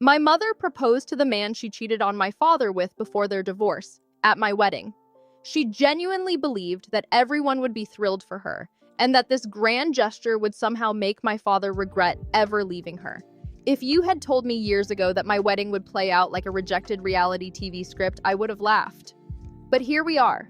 My mother proposed to the man she cheated on my father with before their divorce, at my wedding. She genuinely believed that everyone would be thrilled for her, and that this grand gesture would somehow make my father regret ever leaving her. If you had told me years ago that my wedding would play out like a rejected reality TV script, I would have laughed. But here we are.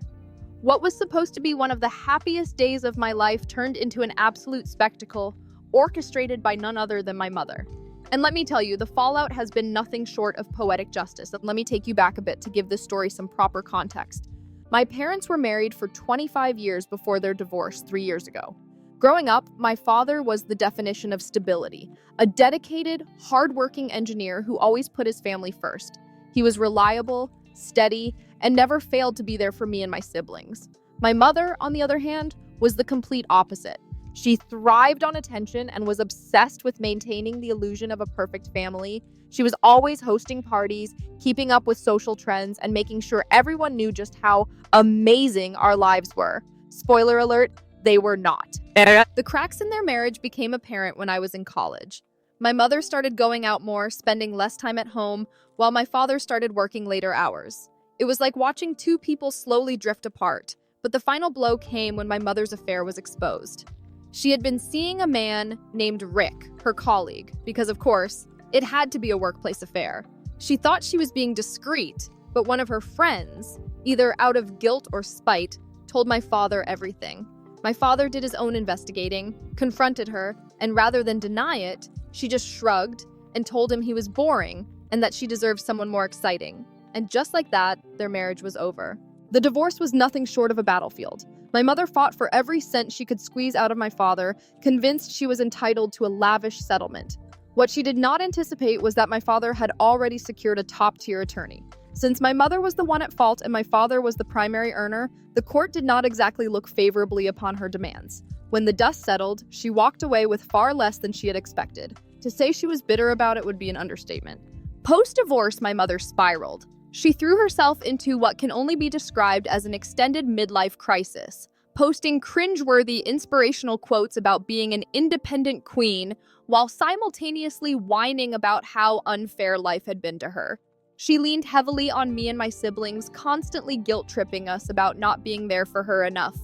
What was supposed to be one of the happiest days of my life turned into an absolute spectacle, orchestrated by none other than my mother. And let me tell you, the fallout has been nothing short of poetic justice. And let me take you back a bit to give this story some proper context. My parents were married for 25 years before their divorce 3 years ago. Growing up, my father was the definition of stability, a dedicated, hardworking engineer who always put his family first. He was reliable, steady, and never failed to be there for me and my siblings. My mother, on the other hand, was the complete opposite. She thrived on attention and was obsessed with maintaining the illusion of a perfect family. She was always hosting parties, keeping up with social trends, and making sure everyone knew just how amazing our lives were. Spoiler alert, they were not. The cracks in their marriage became apparent when I was in college. My mother started going out more, spending less time at home, while my father started working later hours. It was like watching two people slowly drift apart, but the final blow came when my mother's affair was exposed. She had been seeing a man named Rick, her colleague, because of course, it had to be a workplace affair. She thought she was being discreet, but one of her friends, either out of guilt or spite, told my father everything. My father did his own investigating, confronted her, and rather than deny it, she just shrugged and told him he was boring and that she deserved someone more exciting. And just like that, their marriage was over. The divorce was nothing short of a battlefield. My mother fought for every cent she could squeeze out of my father, convinced she was entitled to a lavish settlement. What she did not anticipate was that my father had already secured a top-tier attorney. Since my mother was the one at fault and my father was the primary earner, the court did not exactly look favorably upon her demands. When the dust settled, she walked away with far less than she had expected. To say she was bitter about it would be an understatement. Post-divorce, my mother spiraled. She threw herself into what can only be described as an extended midlife crisis, posting cringeworthy inspirational quotes about being an independent queen while simultaneously whining about how unfair life had been to her. She leaned heavily on me and my siblings, constantly guilt-tripping us about not being there for her enough.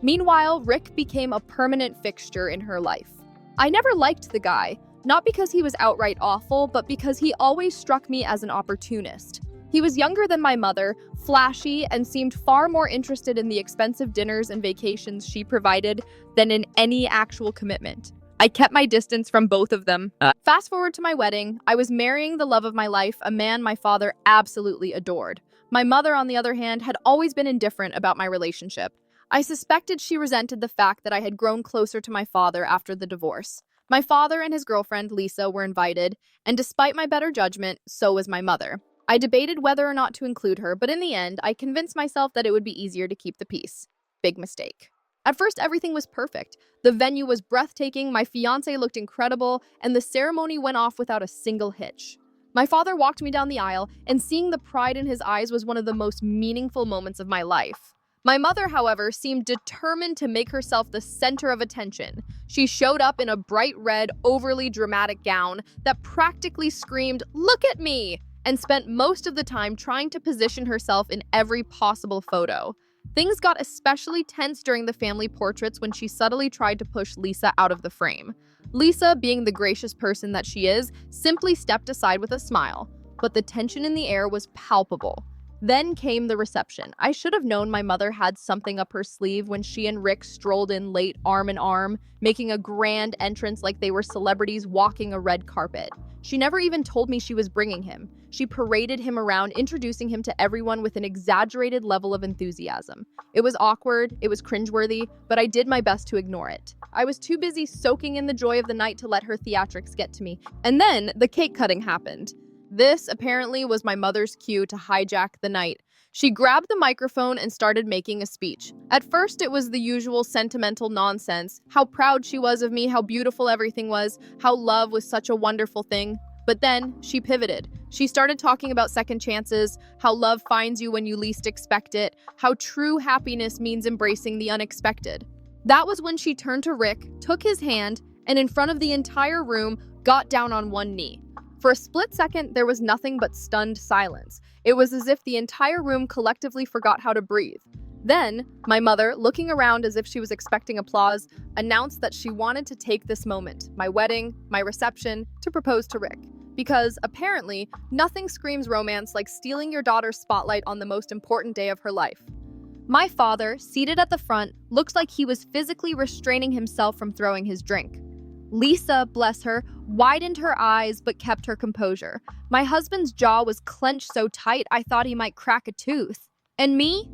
Meanwhile, Rick became a permanent fixture in her life. I never liked the guy, not because he was outright awful, but because he always struck me as an opportunist. He was younger than my mother, flashy, and seemed far more interested in the expensive dinners and vacations she provided than in any actual commitment. I kept my distance from both of them. Fast forward to my wedding, I was marrying the love of my life, a man my father absolutely adored. My mother, on the other hand, had always been indifferent about my relationship. I suspected she resented the fact that I had grown closer to my father after the divorce. My father and his girlfriend, Lisa, were invited, and despite my better judgment, so was my mother. I debated whether or not to include her, but in the end, I convinced myself that it would be easier to keep the peace. Big mistake. At first, everything was perfect. The venue was breathtaking, my fiancé looked incredible, and the ceremony went off without a single hitch. My father walked me down the aisle, and seeing the pride in his eyes was one of the most meaningful moments of my life. My mother, however, seemed determined to make herself the center of attention. She showed up in a bright red, overly dramatic gown that practically screamed, "Look at me!" and spent most of the time trying to position herself in every possible photo. Things got especially tense during the family portraits when she subtly tried to push Lisa out of the frame. Lisa, being the gracious person that she is, simply stepped aside with a smile, but the tension in the air was palpable. Then came the reception. I should have known my mother had something up her sleeve when she and Rick strolled in late arm in arm, making a grand entrance like they were celebrities walking a red carpet. She never even told me she was bringing him. She paraded him around, introducing him to everyone with an exaggerated level of enthusiasm. It was awkward, it was cringeworthy, but I did my best to ignore it. I was too busy soaking in the joy of the night to let her theatrics get to me. And then the cake cutting happened. This, apparently, was my mother's cue to hijack the night. She grabbed the microphone and started making a speech. At first, it was the usual sentimental nonsense, how proud she was of me, how beautiful everything was, how love was such a wonderful thing. But then, she pivoted. She started talking about second chances, how love finds you when you least expect it, how true happiness means embracing the unexpected. That was when she turned to Rick, took his hand, and in front of the entire room, got down on one knee. For a split second, there was nothing but stunned silence. It was as if the entire room collectively forgot how to breathe. Then, my mother, looking around as if she was expecting applause, announced that she wanted to take this moment, my wedding, my reception, to propose to Rick. Because, apparently, nothing screams romance like stealing your daughter's spotlight on the most important day of her life. My father, seated at the front, looked like he was physically restraining himself from throwing his drink. Lisa, bless her, widened her eyes but kept her composure. My husband's jaw was clenched so tight I thought he might crack a tooth. And me?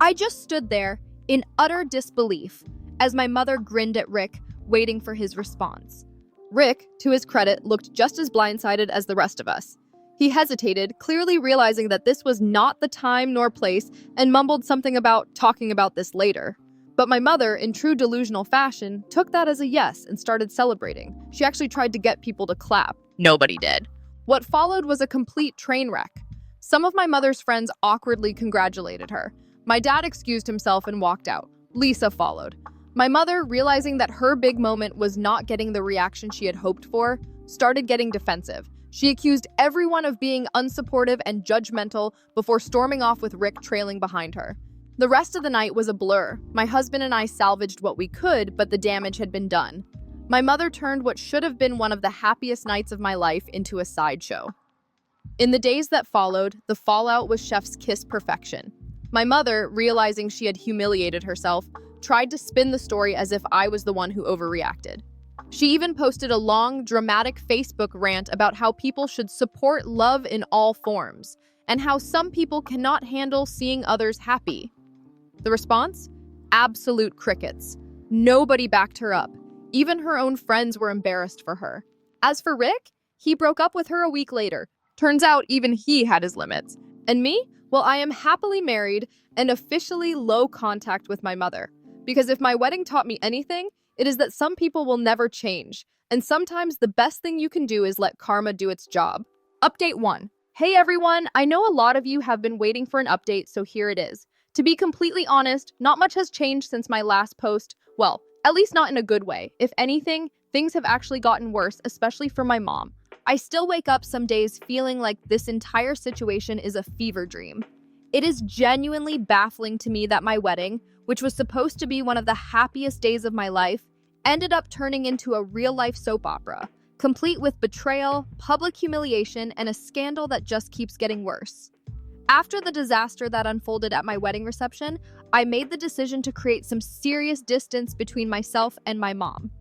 I just stood there in utter disbelief as my mother grinned at Rick, waiting for his response. Rick, to his credit, looked just as blindsided as the rest of us. He hesitated, clearly realizing that this was not the time nor place, and mumbled something about talking about this later. But my mother, in true delusional fashion, took that as a yes and started celebrating. She actually tried to get people to clap. Nobody did. What followed was a complete train wreck. Some of my mother's friends awkwardly congratulated her. My dad excused himself and walked out. Lisa followed. My mother, realizing that her big moment was not getting the reaction she had hoped for, started getting defensive. She accused everyone of being unsupportive and judgmental before storming off with Rick trailing behind her. The rest of the night was a blur. My husband and I salvaged what we could, but the damage had been done. My mother turned what should have been one of the happiest nights of my life into a sideshow. In the days that followed, the fallout was chef's kiss perfection. My mother, realizing she had humiliated herself, tried to spin the story as if I was the one who overreacted. She even posted a long, dramatic Facebook rant about how people should support love in all forms, and how some people cannot handle seeing others happy. The response? Absolute crickets. Nobody backed her up. Even her own friends were embarrassed for her. As for Rick, he broke up with her a week later. Turns out even he had his limits. And me? Well, I am happily married and officially low contact with my mother. Because if my wedding taught me anything, it is that some people will never change. And sometimes the best thing you can do is let karma do its job. Update 1. Hey everyone, I know a lot of you have been waiting for an update, so here it is. To be completely honest, not much has changed since my last post. Well, at least not in a good way. If anything, things have actually gotten worse, especially for my mom. I still wake up some days feeling like this entire situation is a fever dream. It is genuinely baffling to me that my wedding, which was supposed to be one of the happiest days of my life, ended up turning into a real-life soap opera, complete with betrayal, public humiliation, and a scandal that just keeps getting worse. After the disaster that unfolded at my wedding reception, I made the decision to create some serious distance between myself and my mom.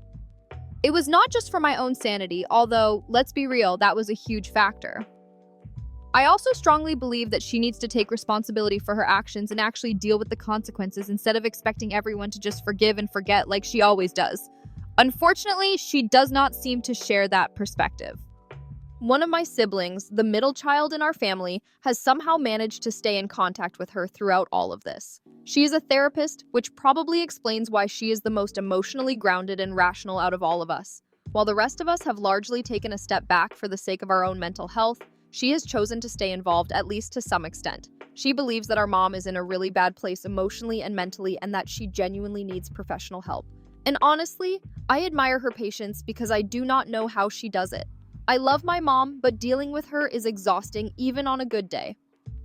It was not just for my own sanity, although, let's be real, that was a huge factor. I also strongly believe that she needs to take responsibility for her actions and actually deal with the consequences instead of expecting everyone to just forgive and forget like she always does. Unfortunately, she does not seem to share that perspective. One of my siblings, the middle child in our family, has somehow managed to stay in contact with her throughout all of this. She is a therapist, which probably explains why she is the most emotionally grounded and rational out of all of us. While the rest of us have largely taken a step back for the sake of our own mental health, she has chosen to stay involved at least to some extent. She believes that our mom is in a really bad place emotionally and mentally and that she genuinely needs professional help. And honestly, I admire her patience because I do not know how she does it. I love my mom, but dealing with her is exhausting even on a good day.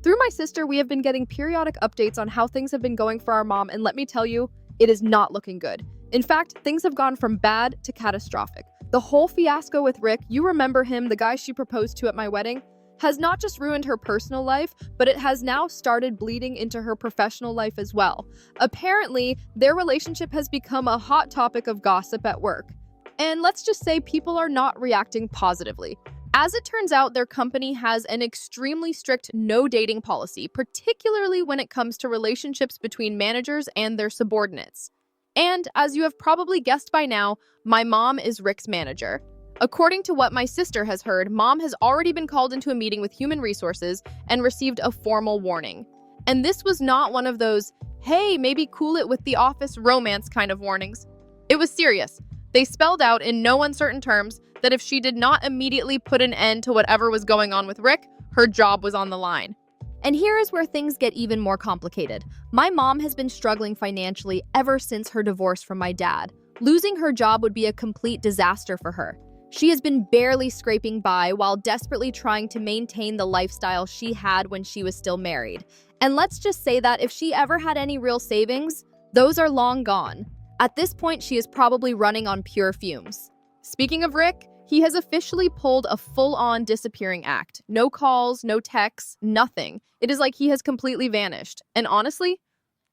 Through my sister, we have been getting periodic updates on how things have been going for our mom, and let me tell you, it is not looking good. In fact, things have gone from bad to catastrophic. The whole fiasco with Rick, you remember him, the guy she proposed to at my wedding, has not just ruined her personal life, but it has now started bleeding into her professional life as well. Apparently, their relationship has become a hot topic of gossip at work. And let's just say people are not reacting positively. As it turns out, their company has an extremely strict no dating policy, particularly when it comes to relationships between managers and their subordinates. And as you have probably guessed by now, my mom is Rick's manager. According to what my sister has heard, Mom has already been called into a meeting with Human Resources and received a formal warning. And this was not one of those, hey, maybe cool it with the office romance kind of warnings. It was serious. They spelled out in no uncertain terms that if she did not immediately put an end to whatever was going on with Rick, her job was on the line. And here is where things get even more complicated. My mom has been struggling financially ever since her divorce from my dad. Losing her job would be a complete disaster for her. She has been barely scraping by while desperately trying to maintain the lifestyle she had when she was still married. And let's just say that if she ever had any real savings, those are long gone. At this point, she is probably running on pure fumes. Speaking of Rick, he has officially pulled a full-on disappearing act. No calls, no texts, nothing. It is like he has completely vanished. And honestly,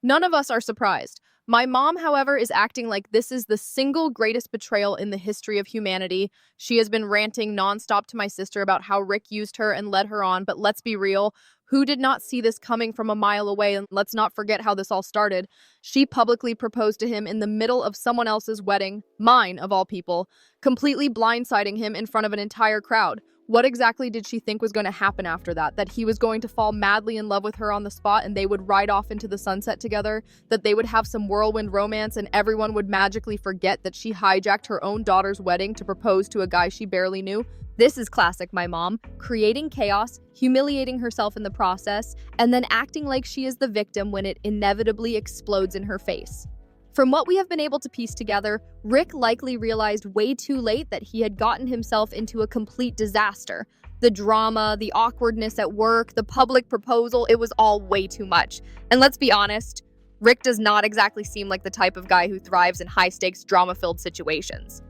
none of us are surprised. My mom, however, is acting like this is the single greatest betrayal in the history of humanity. She has been ranting nonstop to my sister about how Rick used her and led her on, but let's be real, who did not see this coming from a mile away? And let's not forget how this all started. She publicly proposed to him in the middle of someone else's wedding, mine of all people, completely blindsiding him in front of an entire crowd. What exactly did she think was going to happen after that? That he was going to fall madly in love with her on the spot and they would ride off into the sunset together? That they would have some whirlwind romance and everyone would magically forget that she hijacked her own daughter's wedding to propose to a guy she barely knew? This is classic my mom, creating chaos, humiliating herself in the process, and then acting like she is the victim when it inevitably explodes in her face. From what we have been able to piece together, Rick likely realized way too late that he had gotten himself into a complete disaster. The drama, the awkwardness at work, the public proposal, it was all way too much. And let's be honest, Rick does not exactly seem like the type of guy who thrives in high-stakes, drama-filled situations.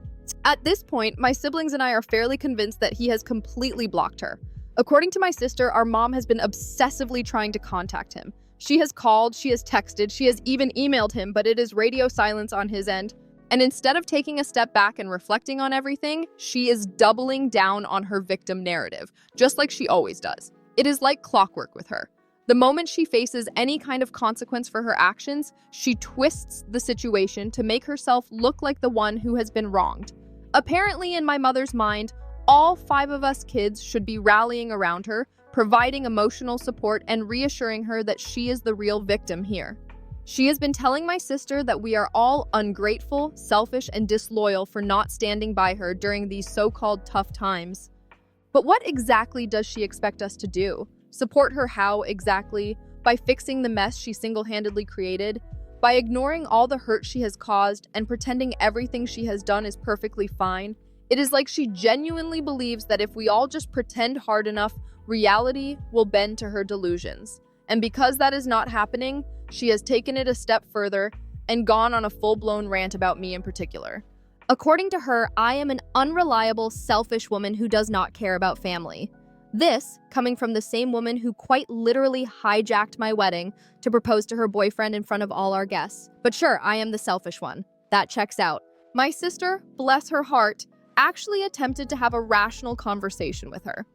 At this point, my siblings and I are fairly convinced that he has completely blocked her. According to my sister, our mom has been obsessively trying to contact him. She has called, she has texted, she has even emailed him, but it is radio silence on his end. And instead of taking a step back and reflecting on everything, she is doubling down on her victim narrative, just like she always does. It is like clockwork with her. The moment she faces any kind of consequence for her actions, she twists the situation to make herself look like the one who has been wronged. Apparently, in my mother's mind, all 5 of us kids should be rallying around her, providing emotional support and reassuring her that she is the real victim here. She has been telling my sister that we are all ungrateful, selfish, and disloyal for not standing by her during these so-called tough times. But what exactly does she expect us to do? Support her how exactly? By fixing the mess she single-handedly created? By ignoring all the hurt she has caused and pretending everything she has done is perfectly fine? It is like she genuinely believes that if we all just pretend hard enough, reality will bend to her delusions. And because that is not happening, she has taken it a step further and gone on a full-blown rant about me in particular. According to her, I am an unreliable, selfish woman who does not care about family. This, coming from the same woman who quite literally hijacked my wedding to propose to her boyfriend in front of all our guests. But sure, I am the selfish one. That checks out. My sister, bless her heart, actually attempted to have a rational conversation with her.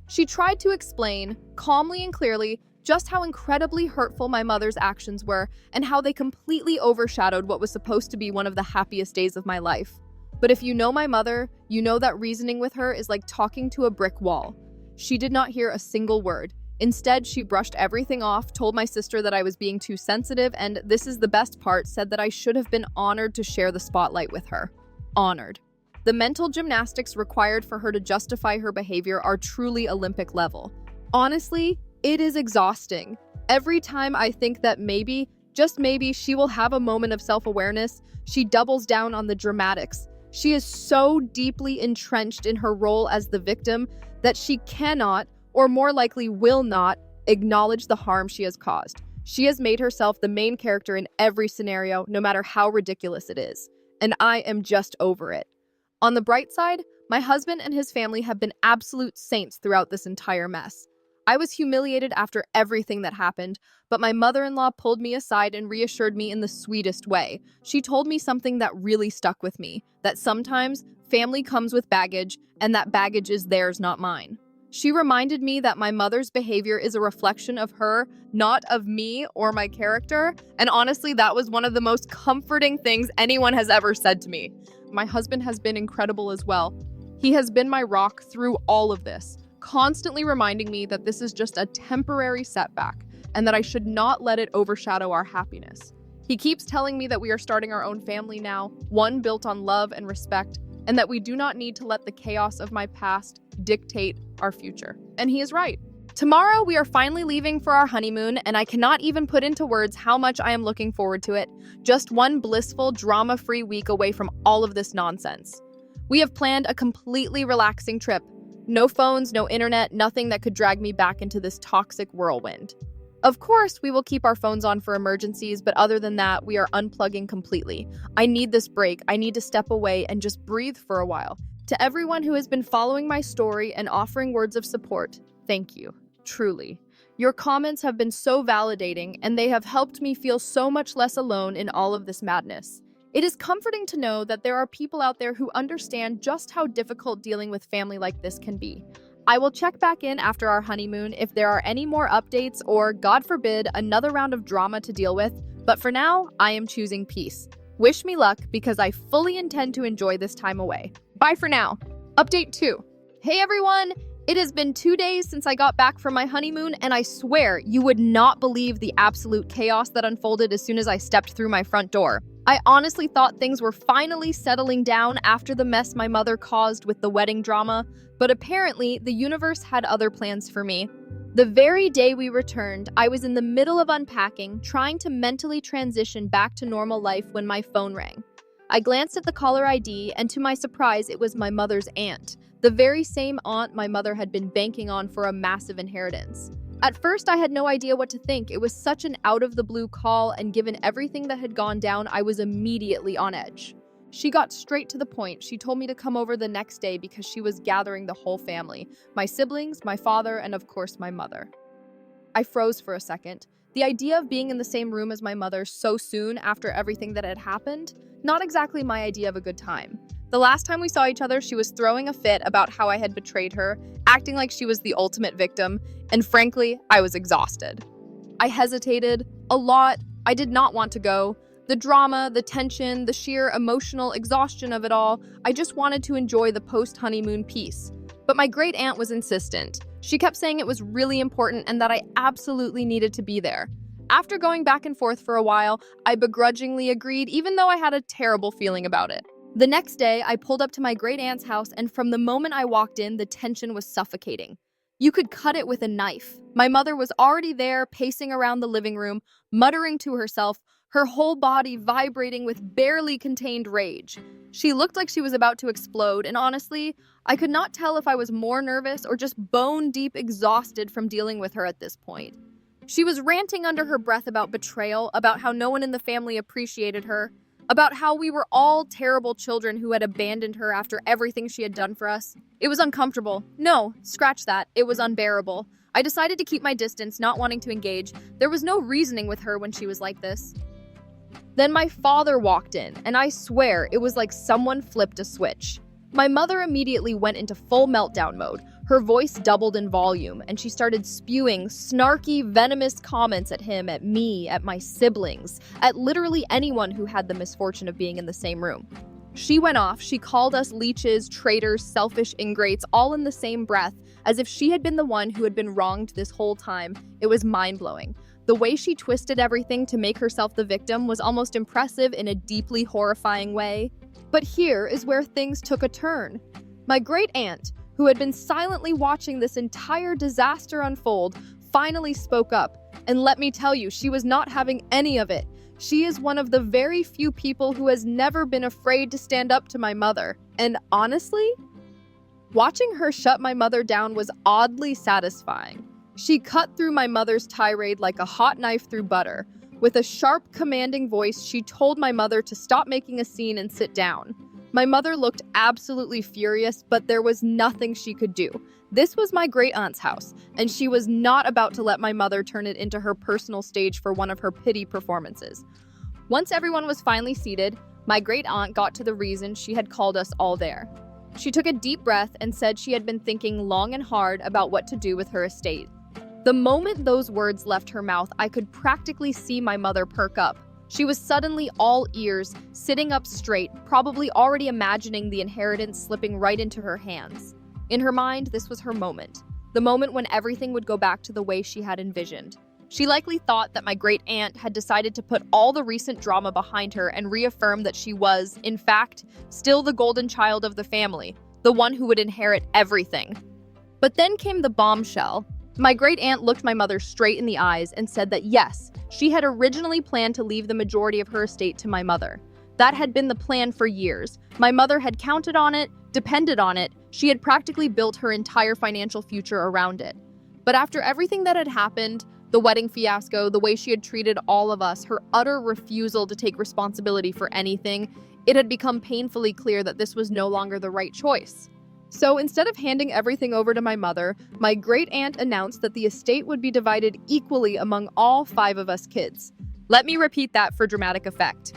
She tried to explain, calmly and clearly, just how incredibly hurtful my mother's actions were and how they completely overshadowed what was supposed to be one of the happiest days of my life. But if you know my mother, you know that reasoning with her is like talking to a brick wall. She did not hear a single word. Instead, she brushed everything off, told my sister that I was being too sensitive, and this is the best part, said that I should have been honored to share the spotlight with her. Honored. The mental gymnastics required for her to justify her behavior are truly Olympic level. Honestly, it is exhausting. Every time I think that maybe, just maybe, she will have a moment of self-awareness, she doubles down on the dramatics. She is so deeply entrenched in her role as the victim that she cannot, or more likely will not, acknowledge the harm she has caused. She has made herself the main character in every scenario, no matter how ridiculous it is. And I am just over it. On the bright side, my husband and his family have been absolute saints throughout this entire mess. I was humiliated after everything that happened, but my mother-in-law pulled me aside and reassured me in the sweetest way. She told me something that really stuck with me, that sometimes family comes with baggage, and that baggage is theirs, not mine. She reminded me that my mother's behavior is a reflection of her, not of me or my character, and honestly, that was one of the most comforting things anyone has ever said to me. My husband has been incredible as well. He has been my rock through all of this, constantly reminding me that this is just a temporary setback and that I should not let it overshadow our happiness. He keeps telling me that we are starting our own family now, one built on love and respect, and that we do not need to let the chaos of my past dictate our future. And he is right. Tomorrow, we are finally leaving for our honeymoon, and I cannot even put into words how much I am looking forward to it. Just one blissful, drama-free week away from all of this nonsense. We have planned a completely relaxing trip. No phones, no internet, nothing that could drag me back into this toxic whirlwind. Of course, we will keep our phones on for emergencies, but other than that, we are unplugging completely. I need this break. I need to step away and just breathe for a while. To everyone who has been following my story and offering words of support, thank you. Truly. Your comments have been so validating, and they have helped me feel so much less alone in all of this madness. It is comforting to know that there are people out there who understand just how difficult dealing with family like this can be. I will check back in after our honeymoon if there are any more updates or, God forbid, another round of drama to deal with, but for now, I am choosing peace. Wish me luck because I fully intend to enjoy this time away. Bye for now. Update 2. Hey everyone! It has been 2 days since I got back from my honeymoon, and I swear you would not believe the absolute chaos that unfolded as soon as I stepped through my front door. I honestly thought things were finally settling down after the mess my mother caused with the wedding drama, but apparently the universe had other plans for me. The very day we returned, I was in the middle of unpacking, trying to mentally transition back to normal life when my phone rang. I glanced at the caller ID, and to my surprise, it was my mother's aunt, the very same aunt my mother had been banking on for a massive inheritance. At first, I had no idea what to think. It was such an out-of-the-blue call, and given everything that had gone down, I was immediately on edge. She got straight to the point. She told me to come over the next day because she was gathering the whole family, my siblings, my father, and of course my mother. I froze for a second. The idea of being in the same room as my mother so soon after everything that had happened, not exactly my idea of a good time. The last time we saw each other, she was throwing a fit about how I had betrayed her, acting like she was the ultimate victim, and frankly, I was exhausted. I hesitated a lot. I did not want to go. The drama, the tension, the sheer emotional exhaustion of it all, I just wanted to enjoy the post-honeymoon peace. But my great aunt was insistent. She kept saying it was really important and that I absolutely needed to be there. After going back and forth for a while, I begrudgingly agreed, even though I had a terrible feeling about it. The next day, I pulled up to my great aunt's house, and from the moment I walked in, the tension was suffocating. You could cut it with a knife. My mother was already there, pacing around the living room, muttering to herself, her whole body vibrating with barely contained rage. She looked like she was about to explode, and honestly, I could not tell if I was more nervous or just bone-deep exhausted from dealing with her at this point. She was ranting under her breath about betrayal, about how no one in the family appreciated her, about how we were all terrible children who had abandoned her after everything she had done for us. It was uncomfortable. No, scratch that. It was unbearable. I decided to keep my distance, not wanting to engage. There was no reasoning with her when she was like this. Then my father walked in, and I swear it was like someone flipped a switch. My mother immediately went into full meltdown mode. Her voice doubled in volume, and she started spewing snarky, venomous comments at him, at me, at my siblings, at literally anyone who had the misfortune of being in the same room. She went off. She called us leeches, traitors, selfish ingrates, all in the same breath, as if she had been the one who had been wronged this whole time. It was mind-blowing. The way she twisted everything to make herself the victim was almost impressive in a deeply horrifying way. But here is where things took a turn. My great aunt, who had been silently watching this entire disaster unfold, finally spoke up. And let me tell you, she was not having any of it. She is one of the very few people who has never been afraid to stand up to my mother. And honestly, watching her shut my mother down was oddly satisfying. She cut through my mother's tirade like a hot knife through butter. With a sharp, commanding voice, she told my mother to stop making a scene and sit down. My mother looked absolutely furious, but there was nothing she could do. This was my great-aunt's house, and she was not about to let my mother turn it into her personal stage for one of her pity performances. Once everyone was finally seated, my great-aunt got to the reason she had called us all there. She took a deep breath and said she had been thinking long and hard about what to do with her estate. The moment those words left her mouth, I could practically see my mother perk up. She was suddenly all ears, sitting up straight, probably already imagining the inheritance slipping right into her hands. In her mind, this was her moment. The moment when everything would go back to the way she had envisioned. She likely thought that my great aunt had decided to put all the recent drama behind her and reaffirm that she was, in fact, still the golden child of the family, the one who would inherit everything. But then came the bombshell. My great aunt looked my mother straight in the eyes and said that yes, she had originally planned to leave the majority of her estate to my mother. That had been the plan for years. My mother had counted on it, depended on it. She had practically built her entire financial future around it. But after everything that had happened, the wedding fiasco, the way she had treated all of us, her utter refusal to take responsibility for anything, it had become painfully clear that this was no longer the right choice. So instead of handing everything over to my mother, my great-aunt announced that the estate would be divided equally among all 5 of us kids. Let me repeat that for dramatic effect.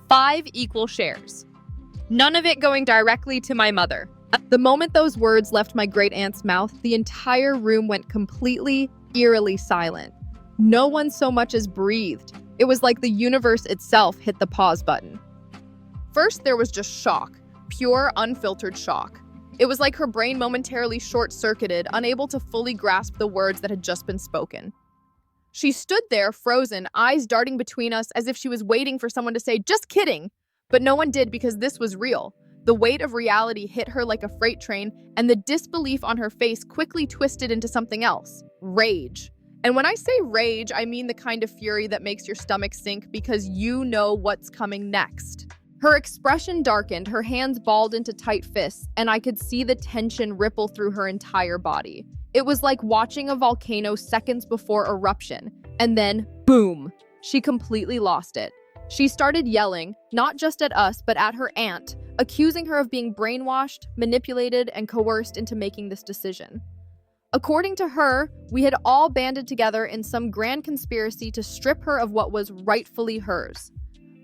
5 equal shares. None of it going directly to my mother. The moment those words left my great-aunt's mouth, the entire room went completely, eerily silent. No one so much as breathed. It was like the universe itself hit the pause button. First, there was just shock. Pure, unfiltered shock. It was like her brain momentarily short-circuited, unable to fully grasp the words that had just been spoken. She stood there, frozen, eyes darting between us as if she was waiting for someone to say, "Just kidding!" But no one did because this was real. The weight of reality hit her like a freight train, and the disbelief on her face quickly twisted into something else. Rage. And when I say rage, I mean the kind of fury that makes your stomach sink because you know what's coming next. Her expression darkened, her hands balled into tight fists, and I could see the tension ripple through her entire body. It was like watching a volcano seconds before eruption, and then, boom, she completely lost it. She started yelling, not just at us, but at her aunt, accusing her of being brainwashed, manipulated, and coerced into making this decision. According to her, we had all banded together in some grand conspiracy to strip her of what was rightfully hers.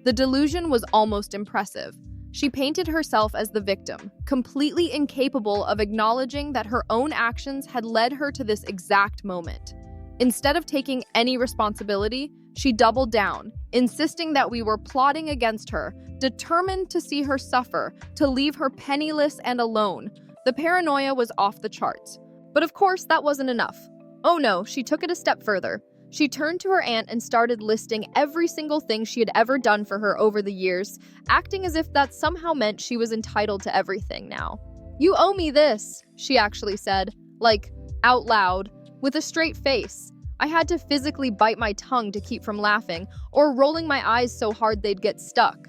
The delusion was almost impressive. She painted herself as the victim, completely incapable of acknowledging that her own actions had led her to this exact moment. Instead of taking any responsibility, she doubled down, insisting that we were plotting against her, determined to see her suffer, to leave her penniless and alone. The paranoia was off the charts. But of course, that wasn't enough. Oh no, she took it a step further. She turned to her aunt and started listing every single thing she had ever done for her over the years, acting as if that somehow meant she was entitled to everything now. "You owe me this," she actually said, like, out loud, with a straight face. I had to physically bite my tongue to keep from laughing, or rolling my eyes so hard they'd get stuck.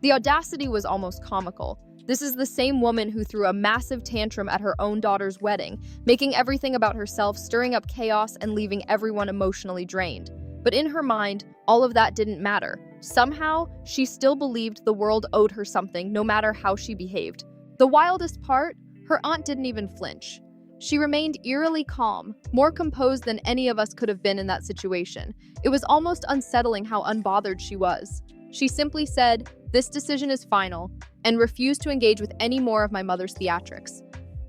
The audacity was almost comical. This is the same woman who threw a massive tantrum at her own daughter's wedding, making everything about herself, stirring up chaos, and leaving everyone emotionally drained. But in her mind, all of that didn't matter. Somehow, she still believed the world owed her something, no matter how she behaved. The wildest part, her aunt didn't even flinch. She remained eerily calm, more composed than any of us could have been in that situation. It was almost unsettling how unbothered she was. She simply said, "This decision is final," and refused to engage with any more of my mother's theatrics.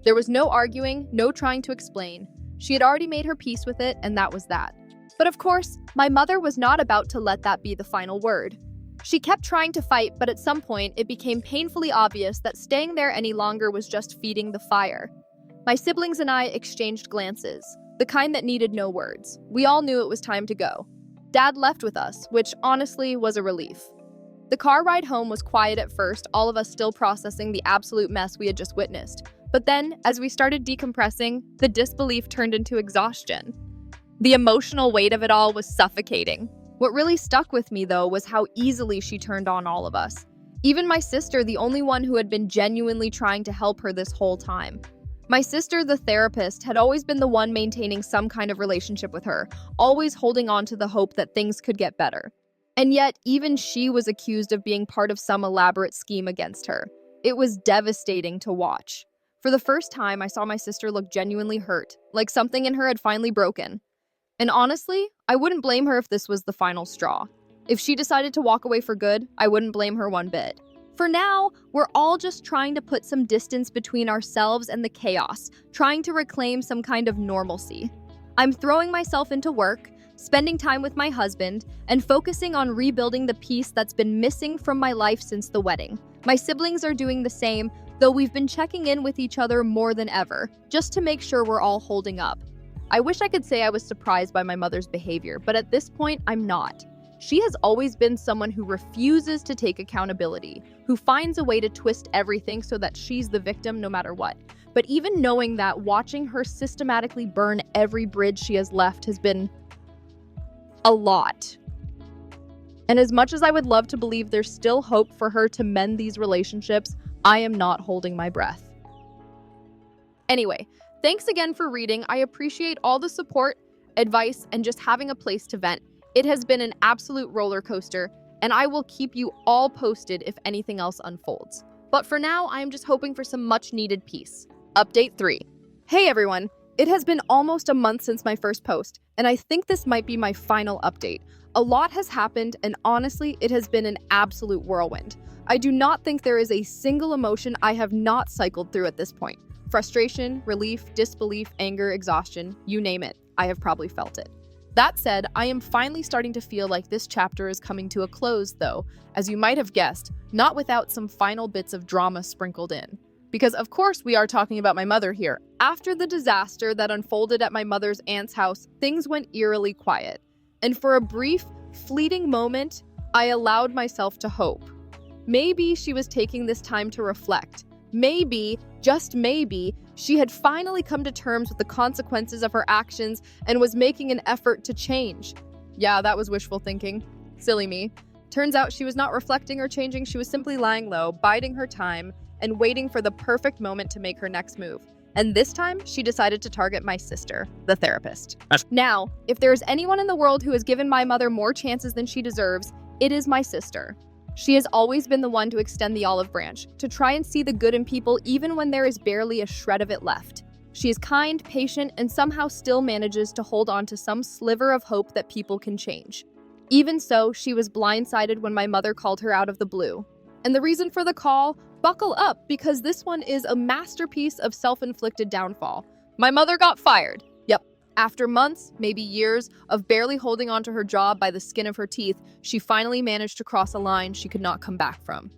There was no arguing, no trying to explain. She had already made her peace with it, and that was that. But of course, my mother was not about to let that be the final word. She kept trying to fight, but at some point, it became painfully obvious that staying there any longer was just feeding the fire. My siblings and I exchanged glances, the kind that needed no words. We all knew it was time to go. Dad left with us, which honestly was a relief. The car ride home was quiet at first, all of us still processing the absolute mess we had just witnessed. But then, as we started decompressing, the disbelief turned into exhaustion. The emotional weight of it all was suffocating. What really stuck with me, though, was how easily she turned on all of us. Even my sister, the only one who had been genuinely trying to help her this whole time. My sister, the therapist, had always been the one maintaining some kind of relationship with her, always holding on to the hope that things could get better. And yet, even she was accused of being part of some elaborate scheme against her. It was devastating to watch. For the first time, I saw my sister look genuinely hurt, like something in her had finally broken. And honestly, I wouldn't blame her if this was the final straw. If she decided to walk away for good, I wouldn't blame her one bit. For now, we're all just trying to put some distance between ourselves and the chaos, trying to reclaim some kind of normalcy. I'm throwing myself into work, spending time with my husband, and focusing on rebuilding the piece that's been missing from my life since the wedding. My siblings are doing the same, though we've been checking in with each other more than ever, just to make sure we're all holding up. I wish I could say I was surprised by my mother's behavior, but at this point, I'm not. She has always been someone who refuses to take accountability, who finds a way to twist everything so that she's the victim no matter what. But even knowing that, watching her systematically burn every bridge she has left has been a lot. And as much as I would love to believe there's still hope for her to mend these relationships, I am not holding my breath. Anyway, thanks again for reading. I appreciate all the support, advice, and just having a place to vent. It has been an absolute roller coaster, and I will keep you all posted if anything else unfolds. But for now, I am just hoping for some much-needed peace. Update 3. Hey everyone! It has been almost a month since my first post, and I think this might be my final update. A lot has happened, and honestly, it has been an absolute whirlwind. I do not think there is a single emotion I have not cycled through at this point. Frustration, relief, disbelief, anger, exhaustion, you name it, I have probably felt it. That said, I am finally starting to feel like this chapter is coming to a close, though, as you might have guessed, not without some final bits of drama sprinkled in. Because of course we are talking about my mother here. After the disaster that unfolded at my mother's aunt's house, things went eerily quiet. And for a brief, fleeting moment, I allowed myself to hope. Maybe she was taking this time to reflect. Maybe, just maybe, she had finally come to terms with the consequences of her actions and was making an effort to change. Yeah, that was wishful thinking. Silly me. Turns out she was not reflecting or changing, she was simply lying low, biding her time, and waiting for the perfect moment to make her next move. And this time, she decided to target my sister, the therapist. Now, if there is anyone in the world who has given my mother more chances than she deserves, it is my sister. She has always been the one to extend the olive branch, to try and see the good in people even when there is barely a shred of it left. She is kind, patient, and somehow still manages to hold on to some sliver of hope that people can change. Even so, she was blindsided when my mother called her out of the blue. And the reason for the call? Buckle up, because this one is a masterpiece of self-inflicted downfall. My mother got fired. Yep. After months, maybe years, of barely holding onto her job by the skin of her teeth, she finally managed to cross a line she could not come back from.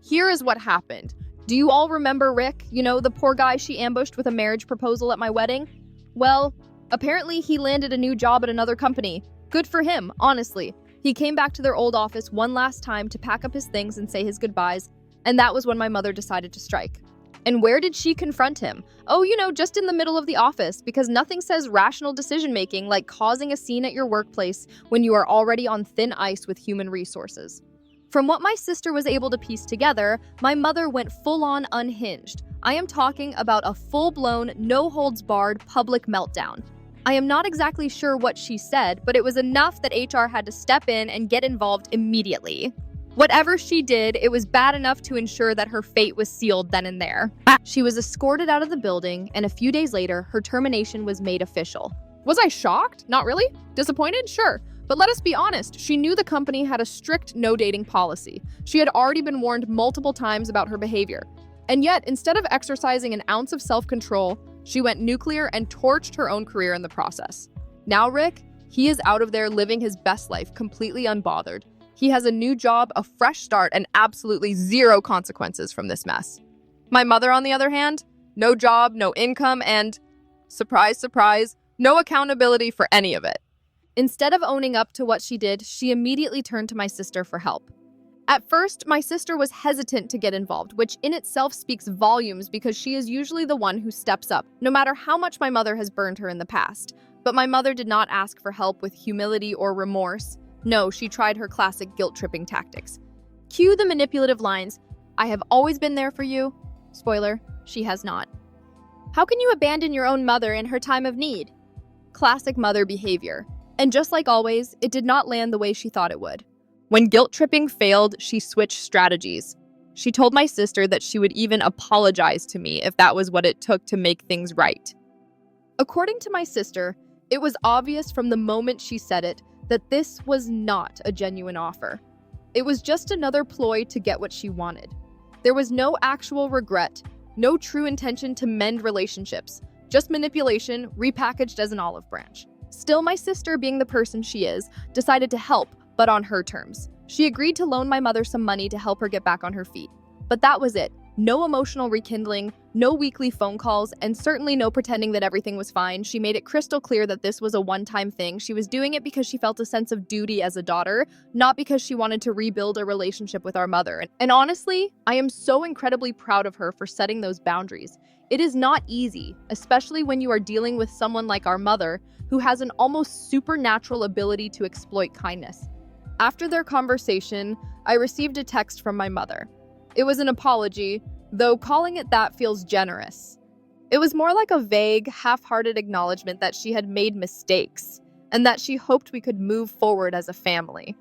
Here is what happened. Do you all remember Rick? You know, the poor guy she ambushed with a marriage proposal at my wedding? Well, apparently he landed a new job at another company. Good for him, honestly. He came back to their old office one last time to pack up his things and say his goodbyes, and that was when my mother decided to strike. And where did she confront him? Oh, you know, just in the middle of the office, because nothing says rational decision-making like causing a scene at your workplace when you are already on thin ice with human resources. From what my sister was able to piece together, my mother went full-on unhinged. I am talking about a full-blown, no-holds-barred public meltdown. I am not exactly sure what she said, but it was enough that HR had to step in and get involved immediately. Whatever she did, it was bad enough to ensure that her fate was sealed then and there. She was escorted out of the building, and a few days later, her termination was made official. Was I shocked? Not really. Disappointed? Sure. But let us be honest, she knew the company had a strict no-dating policy. She had already been warned multiple times about her behavior. And yet, instead of exercising an ounce of self-control, she went nuclear and torched her own career in the process. Now Rick, he is out of there living his best life, completely unbothered. He has a new job, a fresh start, and absolutely zero consequences from this mess. My mother, on the other hand, no job, no income, and, surprise, surprise, no accountability for any of it. Instead of owning up to what she did, she immediately turned to my sister for help. At first, my sister was hesitant to get involved, which in itself speaks volumes because she is usually the one who steps up, no matter how much my mother has burned her in the past. But my mother did not ask for help with humility or remorse. No, she tried her classic guilt-tripping tactics. Cue the manipulative lines, "I have always been there for you." Spoiler, she has not. "How can you abandon your own mother in her time of need?" Classic mother behavior. And just like always, it did not land the way she thought it would. When guilt-tripping failed, she switched strategies. She told my sister that she would even apologize to me if that was what it took to make things right. According to my sister, it was obvious from the moment she said it that this was not a genuine offer. It was just another ploy to get what she wanted. There was no actual regret, no true intention to mend relationships, just manipulation repackaged as an olive branch. Still, my sister, being the person she is, decided to help, but on her terms. She agreed to loan my mother some money to help her get back on her feet. But that was it. No emotional rekindling, no weekly phone calls, and certainly no pretending that everything was fine. She made it crystal clear that this was a one-time thing. She was doing it because she felt a sense of duty as a daughter, not because she wanted to rebuild a relationship with our mother. And honestly, I am so incredibly proud of her for setting those boundaries. It is not easy, especially when you are dealing with someone like our mother, who has an almost supernatural ability to exploit kindness. After their conversation, I received a text from my mother. It was an apology, though calling it that feels generous. It was more like a vague, half-hearted acknowledgement that she had made mistakes and that she hoped we could move forward as a family.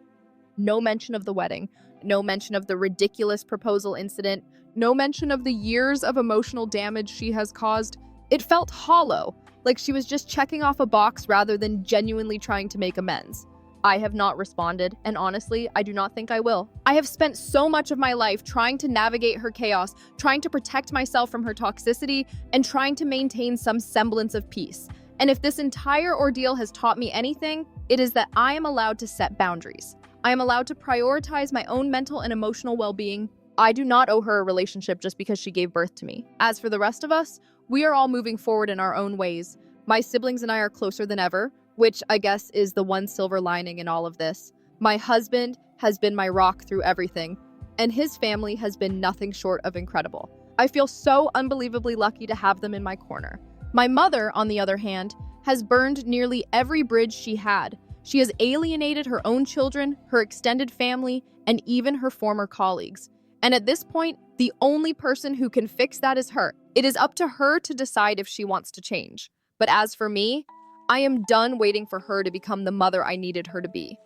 No mention of the wedding, no mention of the ridiculous proposal incident, no mention of the years of emotional damage she has caused. It felt hollow, like she was just checking off a box rather than genuinely trying to make amends. I have not responded, and honestly, I do not think I will. I have spent so much of my life trying to navigate her chaos, trying to protect myself from her toxicity, and trying to maintain some semblance of peace. And if this entire ordeal has taught me anything, it is that I am allowed to set boundaries. I am allowed to prioritize my own mental and emotional well-being. I do not owe her a relationship just because she gave birth to me. As for the rest of us, we are all moving forward in our own ways. My siblings and I are closer than ever, which I guess is the one silver lining in all of this. My husband has been my rock through everything, and his family has been nothing short of incredible. I feel so unbelievably lucky to have them in my corner. My mother, on the other hand, has burned nearly every bridge she had. She has alienated her own children, her extended family, and even her former colleagues. And at this point, the only person who can fix that is her. It is up to her to decide if she wants to change. But as for me, I am done waiting for her to become the mother I needed her to be.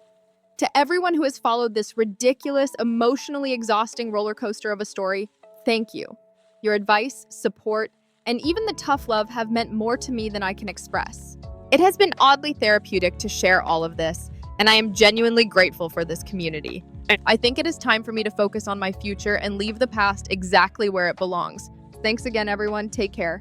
To everyone who has followed this ridiculous, emotionally exhausting roller coaster of a story, thank you. Your advice, support, and even the tough love have meant more to me than I can express. It has been oddly therapeutic to share all of this, and I am genuinely grateful for this community. I think it is time for me to focus on my future and leave the past exactly where it belongs. Thanks again, everyone. Take care.